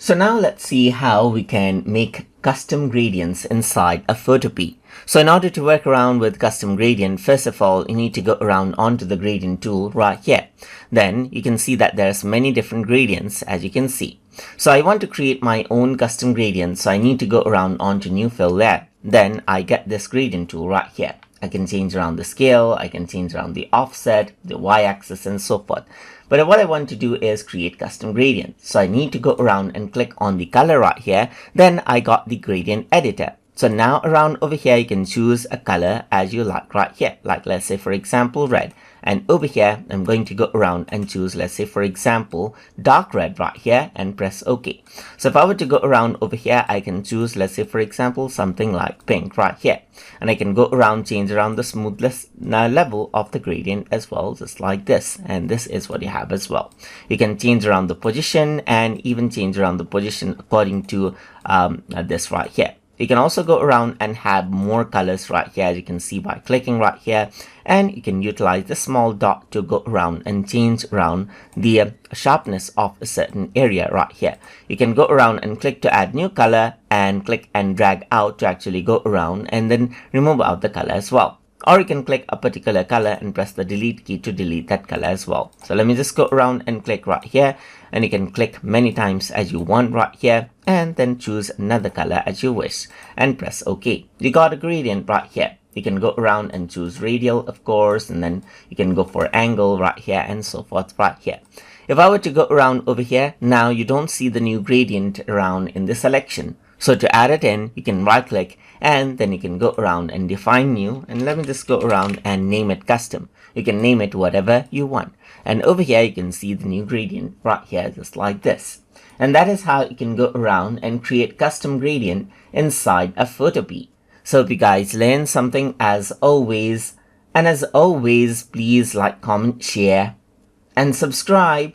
So now let's see how we can make custom gradients inside a Photopea. So in order to work around with custom gradient, first of all, you need to go around onto the gradient tool right here. Then you can see that there's many different gradients, as you can see. So I want to create my own custom gradient, so I need to go around onto new fill layer. Then I get this gradient tool right here. I can change around the scale, I can change around the offset, the y-axis, and so forth. But what I want to do is create custom gradients. So I need to go around and click on the color right here. Then I got the gradient editor. So now around over here, you can choose a color as you like right here. Like let's say, for example, red. And over here, I'm going to go around and choose, let's say, for example, dark red right here and press OK. So if I were to go around over here, I can choose, let's say, for example, something like pink right here. And I can go around, change around the smoothness level of the gradient as well, just like this. And this is what you have as well. You can change around the position and even change around the position according to this right here. You can also go around and have more colors right here, as you can see by clicking right here, and you can utilize the small dot to go around and change around the sharpness of a certain area right here. You can go around and click to add new color and click and drag out to actually go around and then remove out the color as well. Or you can click a particular color and press the delete key to delete that color as well. So let me just go around and click right here, and you can click many times as you want right here and then choose another color as you wish and press OK. You got a gradient right here. You can go around and choose radial, of course, and then you can go for angle right here and so forth right here. If I were to go around over here, now you don't see the new gradient around in the selection. So to add it in, you can right click and then you can go around and define new, and let me just go around and name it custom. You can name it whatever you want. And over here, you can see the new gradient right here, just like this. And that is how you can go around and create custom gradient inside a Photopea. So if you guys learned something as always, please like, comment, share, and subscribe.